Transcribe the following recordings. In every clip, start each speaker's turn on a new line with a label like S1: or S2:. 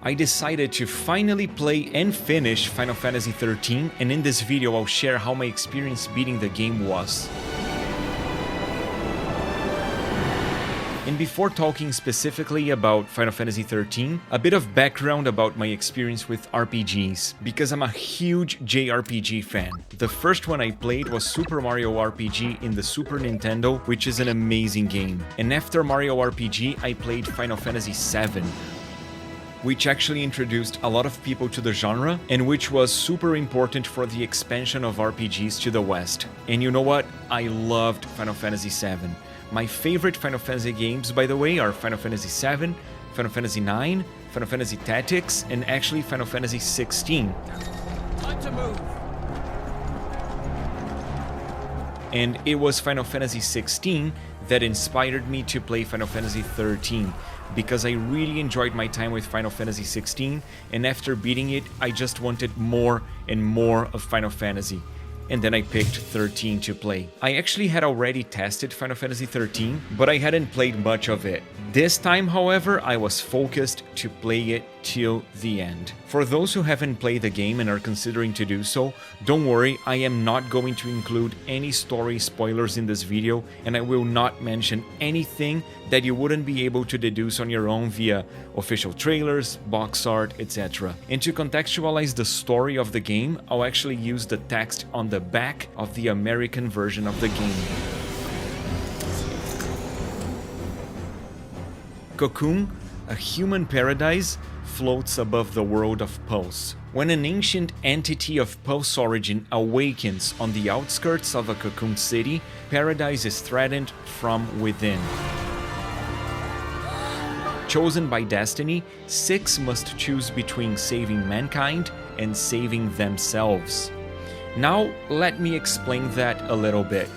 S1: I decided to finally play and finish Final Fantasy XIII, and in this video I'll share how my experience beating the game was. And before talking specifically about Final Fantasy XIII, a bit of background about my experience with RPGs, because I'm a huge JRPG fan. The first one I played was Super Mario RPG in the Super Nintendo, which is an amazing game. And after Mario RPG, I played Final Fantasy VII, which actually introduced a lot of people to the genre, and which was super important for the expansion of RPGs to the West. And you know what? I loved Final Fantasy VII. My favorite Final Fantasy games, by the way, are Final Fantasy VII, Final Fantasy IX, Final Fantasy Tactics, and actually Final Fantasy XVI.
S2: Time to move.
S1: And it was Final Fantasy XVI that inspired me to play Final Fantasy XIII, because I really enjoyed my time with Final Fantasy XVI, and after beating it, I just wanted more and more of Final Fantasy. And then I picked 13 to play. I actually had already tested Final Fantasy XIII, but I hadn't played much of it. This time, however, I was focused to play it till the end. For those who haven't played the game and are considering to do so, don't worry, I am not going to include any story spoilers in this video, and I will not mention anything that you wouldn't be able to deduce on your own via official trailers, box art, etc. And to contextualize the story of the game, I'll actually use the text on the back of the American version of the game. Cocoon, a human paradise, floats above the world of Pulse. When an ancient entity of Pulse origin awakens on the outskirts of a Cocoon city, paradise is threatened from within. Chosen by destiny, 6 must choose between saving mankind and saving themselves. Now, let me explain that a little bit.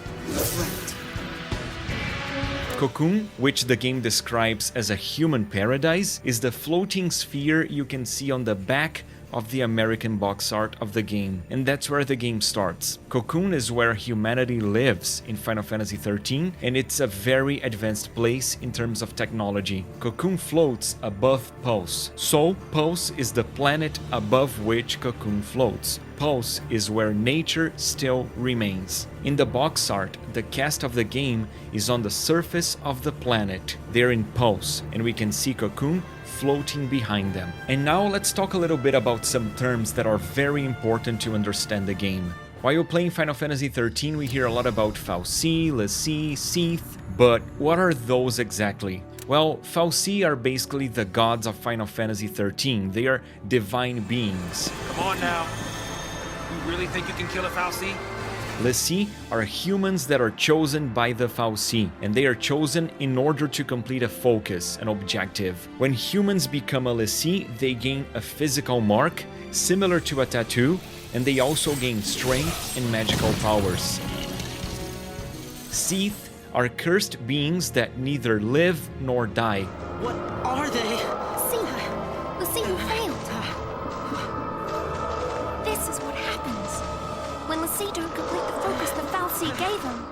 S1: Cocoon, which the game describes as a human paradise, is the floating sphere you can see on the back of the American box art of the game, and that's where the game starts. Cocoon is where humanity lives in Final Fantasy XIII, and it's a very advanced place in terms of technology. Cocoon floats above Pulse, so Pulse is the planet above which Cocoon floats. Pulse is where nature still remains. In the box art, the cast of the game is on the surface of the planet. They're in Pulse, and we can see Cocoon floating behind them. And now let's talk a little bit about some terms that are very important to understand the game. While playing Final Fantasy XIII, we hear a lot about fal'Cie, l'Cie, Seath, but what are those exactly? Well, fal'Cie are basically the gods of Final Fantasy XIII. They are divine beings.
S2: Come on now. You really think you can kill a fal'Cie?
S1: l'Cie are humans that are chosen by the fal'Cie, and they are chosen in order to complete a focus, an objective. When humans become a l'Cie, they gain a physical mark, similar to a tattoo, and they also gain strength and magical powers. Seath are cursed beings that neither live nor die.
S2: What are they?
S3: See her. The sea who failed. This is what happens when the sea don't complete the focus the fal'Cie gave them.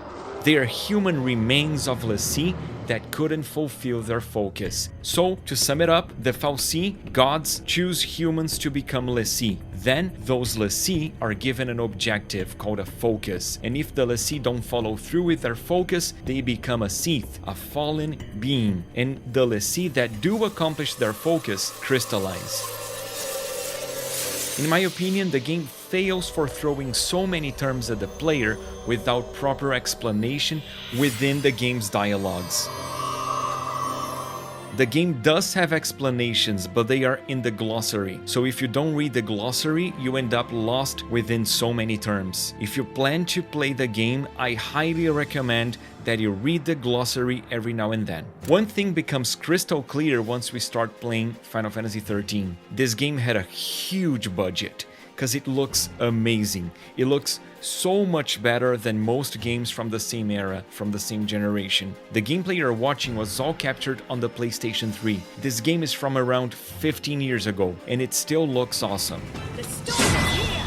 S1: They are human remains of l'Cie that couldn't fulfill their focus. So, to sum it up, the fal'Cie gods choose humans to become l'Cie. Then, those l'Cie are given an objective called a focus, and if the l'Cie don't follow through with their focus, they become a Seath, a fallen being, and the l'Cie that do accomplish their focus crystallize. In my opinion, the game fails for throwing so many terms at the player without proper explanation within the game's dialogues. The game does have explanations, but they are in the glossary. So if you don't read the glossary, you end up lost within so many terms. If you plan to play the game, I highly recommend that you read the glossary every now and then. One thing becomes crystal clear once we start playing Final Fantasy XIII. This game had a huge budget, because it looks amazing. It looks so much better than most games from the same era, from the same generation. The gameplay you're watching was all captured on the PlayStation 3. This game is from around 15 years ago, and it still looks awesome.
S3: The storm is here.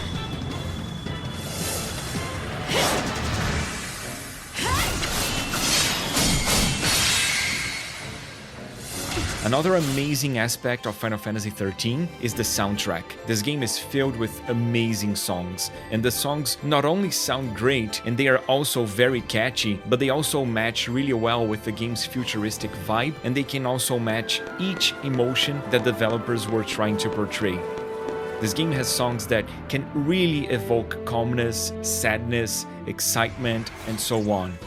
S1: Another amazing aspect of Final Fantasy XIII is the soundtrack. This game is filled with amazing songs, and the songs not only sound great, and they are also very catchy, but they also match really well with the game's futuristic vibe, and they can also match each emotion that developers were trying to portray. This game has songs that can really evoke calmness, sadness, excitement, and so on.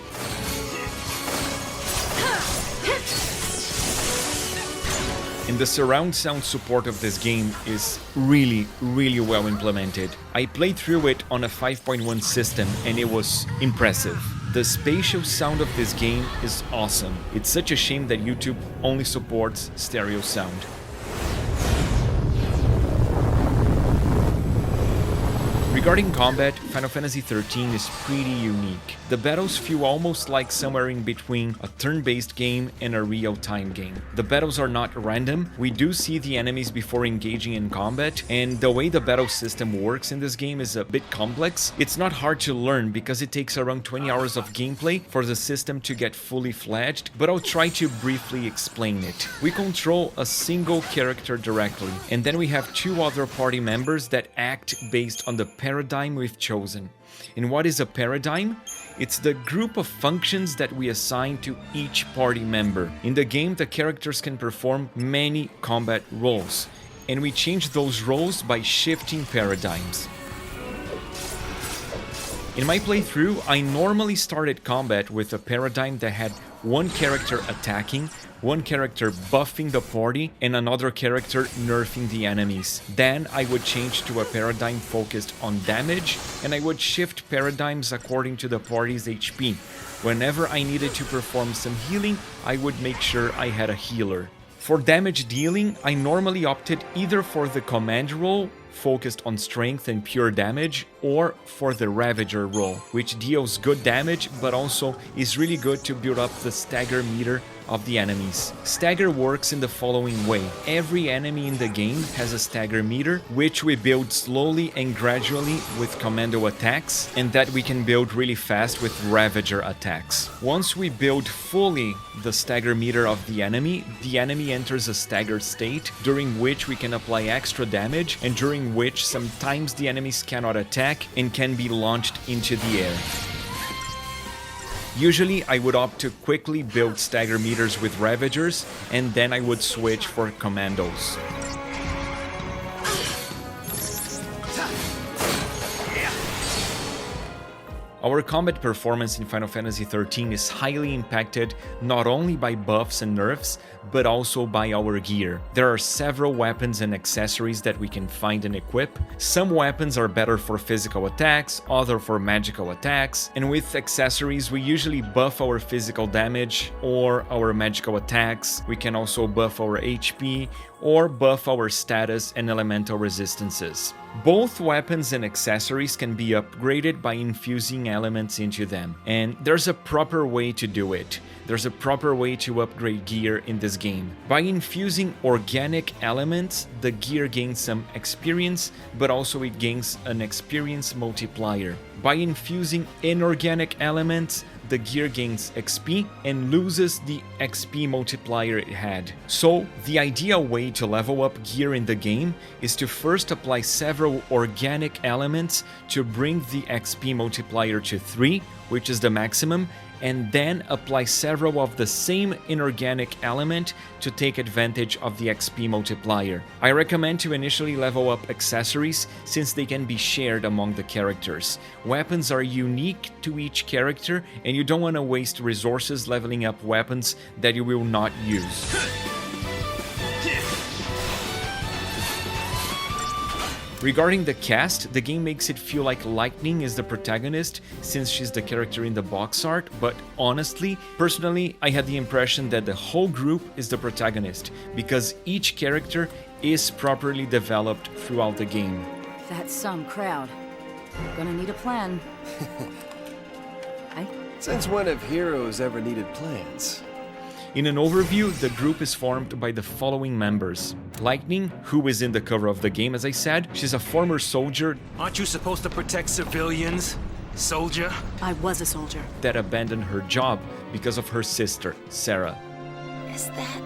S1: And the surround sound support of this game is really well implemented. I played through it on a 5.1 system and it was impressive. The spatial sound of this game is awesome. It's such a shame that YouTube only supports stereo sound. Regarding combat, Final Fantasy XIII is pretty unique. The battles feel almost like somewhere in between a turn-based game and a real-time game. The battles are not random, we do see the enemies before engaging in combat, and the way the battle system works in this game is a bit complex. It's not hard to learn because it takes around 20 hours of gameplay for the system to get fully fledged, but I'll try to briefly explain it. We control a single character directly, and then we have two other party members that act based on the paradigm we've chosen. And what is a paradigm? It's the group of functions that we assign to each party member. In the game, the characters can perform many combat roles, and we change those roles by shifting paradigms. In my playthrough, I normally started combat with a paradigm that had one character attacking, one character buffing the party, and another character nerfing the enemies. Then I would change to a paradigm focused on damage, and I would shift paradigms according to the party's HP. Whenever I needed to perform some healing, I would make sure I had a healer. For damage dealing, I normally opted either for the command role, focused on strength and pure damage, or for the Ravager role, which deals good damage but also is really good to build up the stagger meter of the enemies. Stagger works in the following way. Every enemy in the game has a stagger meter, which we build slowly and gradually with commando attacks, and that we can build really fast with Ravager attacks. Once we build fully the stagger meter of the enemy enters a staggered state, during which we can apply extra damage, and during which sometimes the enemies cannot attack and can be launched into the air. Usually I would opt to quickly build stagger meters with Ravagers, and then I would switch for commandos. Our combat performance in Final Fantasy XIII is highly impacted not only by buffs and nerfs, but also by our gear. There are several weapons and accessories that we can find and equip. Some weapons are better for physical attacks, others for magical attacks, and with accessories we usually buff our physical damage or our magical attacks. We can also buff our HP or buff our status and elemental resistances. Both weapons and accessories can be upgraded by infusing elements into them, and there's a proper way to do it. There's a proper way to upgrade gear in this game. By infusing organic elements, the gear gains some experience, but also it gains an experience multiplier. By infusing inorganic elements, the gear gains XP and loses the XP multiplier it had. So, the ideal way to level up gear in the game is to first apply several organic elements to bring the XP multiplier to 3, which is the maximum, and then apply several of the same inorganic element to take advantage of the XP multiplier. I recommend to initially level up accessories since they can be shared among the characters. Weapons are unique to each character and you don't want to waste resources leveling up weapons that you will not use. Regarding the cast, the game makes it feel like Lightning is the protagonist since she's the character in the box art, but honestly, personally, I had the impression that the whole group is the protagonist because each character is properly developed throughout the game.
S4: That's some crowd. We're gonna need a plan.
S5: Since when have heroes ever needed plans?
S1: In an overview, the group is formed by the following members. Lightning, who is in the cover of the game as I said, she's a former soldier.
S2: Aren't you supposed to protect civilians, soldier?
S4: I was a soldier.
S1: That abandoned her job because of her sister, Sarah.
S3: Is that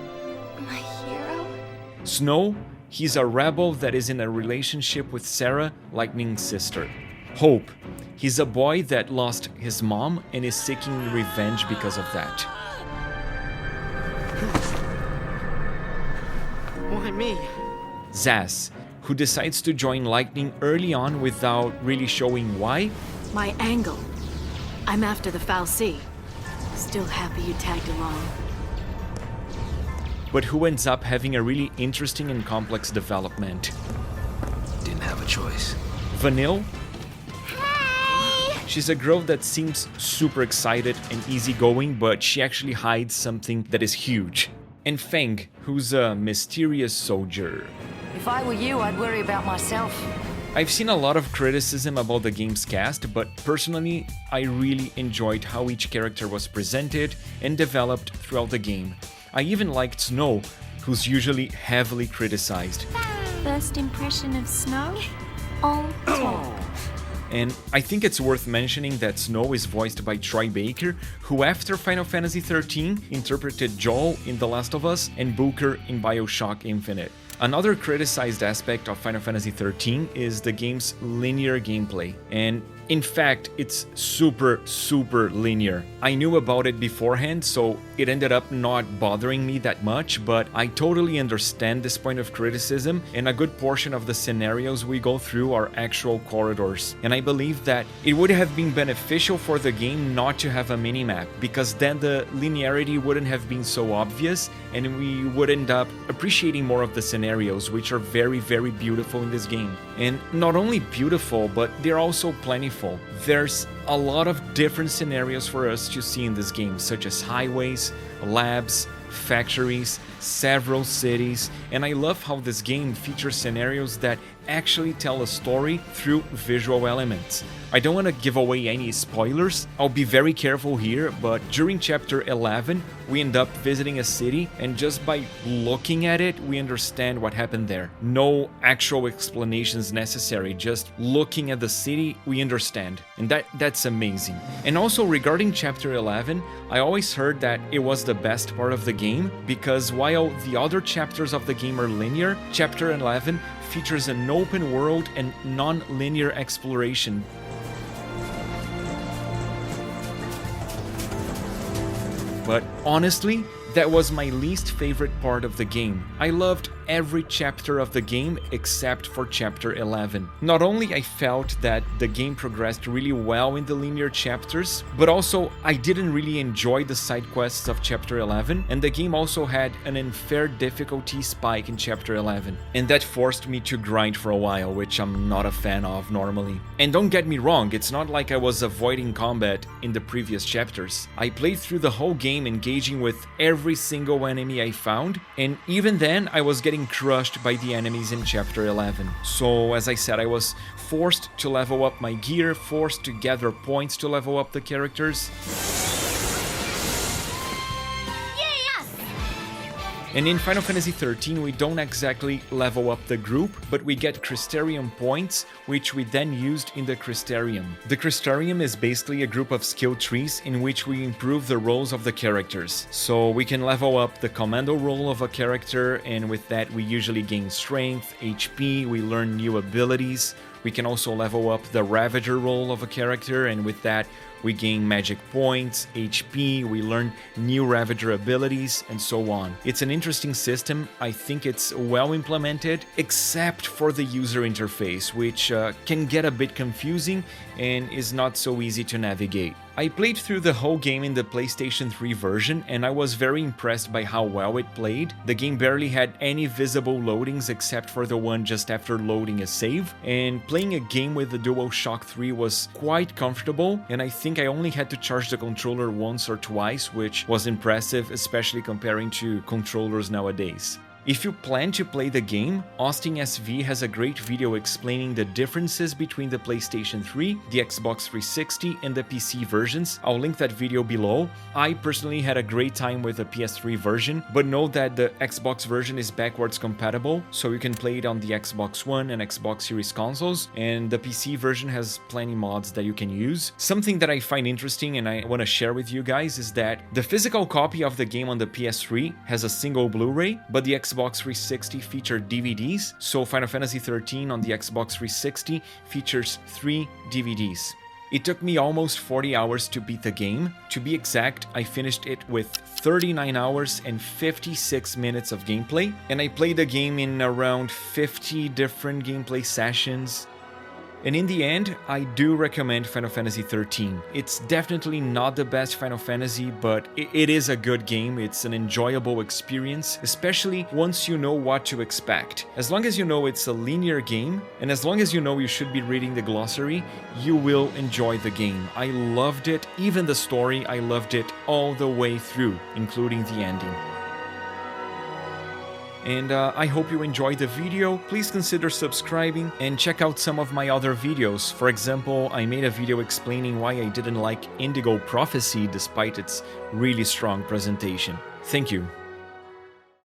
S3: my
S1: Snow, he's a rebel that is in a relationship with Sarah, Lightning's sister. Hope, he's a boy that lost his mom and is seeking revenge because of that.
S6: Why me?
S1: Zaz, who decides to join Lightning early on without really showing why.
S4: My angle. I'm after the Fal'Cie. Still happy you tagged along.
S1: But who ends up having a really interesting and complex development.
S2: Didn't have a choice.
S1: Vanille,
S3: Hey!
S1: she's a girl that seems super excited and easygoing, but she actually hides something that is huge. And Feng, who's a mysterious soldier.
S4: If I were you, I'd worry about myself.
S1: I've seen a lot of criticism about the game's cast, but personally, I really enjoyed how each character was presented and developed throughout the game. I even liked Snow, who's usually heavily criticized.
S3: First impression of Snow? All talk.
S1: And I think it's worth mentioning that Snow is voiced by Troy Baker, who after Final Fantasy XIII interpreted Joel in The Last of Us and Booker in BioShock Infinite. Another criticized aspect of Final Fantasy XIII is the game's linear gameplay, and in fact, it's super linear. I knew about it beforehand, so it ended up not bothering me that much, but I totally understand this point of criticism, and a good portion of the scenarios we go through are actual corridors. And I believe that it would have been beneficial for the game not to have a minimap, because then the linearity wouldn't have been so obvious, and we would end up appreciating more of the scenarios, which are very beautiful in this game. And not only beautiful, but they're also plentiful. There's a lot of different scenarios for us to see in this game, such as highways, labs, factories, several cities, and I love how this game features scenarios that actually tell a story through visual elements. I don't want to give away any spoilers, I'll be very careful here, but during chapter 11 we end up visiting a city, and just by looking at it we understand what happened there. No actual explanations necessary, just looking at the city we understand, and that's amazing. And also regarding chapter 11, I always heard that it was the best part of the game, because while the other chapters of the game are linear, chapter 11 features an open world and non-linear exploration. But honestly, that was my least favorite part of the game. I loved every chapter of the game except for chapter 11. Not only I felt that the game progressed really well in the linear chapters, but also I didn't really enjoy the side quests of chapter 11, and the game also had an unfair difficulty spike in chapter 11, and that forced me to grind for a while, which I'm not a fan of normally. And don't get me wrong, it's not like I was avoiding combat in the previous chapters. I played through the whole game engaging with every single enemy I found, and even then I was getting crushed by the enemies in chapter 11. So as I said, I was forced to level up my gear, forced to gather points to level up the characters. And in Final Fantasy XIII, we don't exactly level up the group, but we get Crystarium points, which we then used in the Crystarium. The Crystarium is basically a group of skill trees in which we improve the roles of the characters. So we can level up the commando role of a character, and with that we usually gain strength, HP, we learn new abilities. We can also level up the Ravager role of a character, and with that we gain magic points, HP, we learn new Ravager abilities, and so on. It's an interesting system, I think it's well implemented, except for the user interface, which can get a bit confusing and is not so easy to navigate. I played through the whole game in the PlayStation 3 version, and I was very impressed by how well it played. The game barely had any visible loadings except for the one just after loading a save, and playing a game with the DualShock 3 was quite comfortable, and I think I only had to charge the controller once or twice, which was impressive, especially comparing to controllers nowadays. If you plan to play the game, Austin SV has a great video explaining the differences between the PlayStation 3, the Xbox 360, and the PC versions. I'll link that video below. I personally had a great time with the PS3 version, but know that the Xbox version is backwards compatible, so you can play it on the Xbox One and Xbox Series consoles, and the PC version has plenty mods that you can use. Something that I find interesting and I want to share with you guys is that the physical copy of the game on the PS3 has a single Blu-ray, but the Xbox Xbox 360 featured DVDs, so Final Fantasy XIII on the Xbox 360 features 3 DVDs. It took me almost 40 hours to beat the game. To be exact, I finished it with 39 hours and 56 minutes of gameplay, and I played the game in around 50 different gameplay sessions. And in the end, I do recommend Final Fantasy XIII. It's definitely not the best Final Fantasy, but it is a good game. It's an enjoyable experience, especially once you know what to expect. As long as you know it's a linear game, and as long as you know you should be reading the glossary, you will enjoy the game. I loved it, even the story, I loved it all the way through, including the ending. And I hope you enjoyed the video. Please consider subscribing and check out some of my other videos. For example, I made a video explaining why I didn't like Indigo Prophecy despite its really strong presentation. Thank you.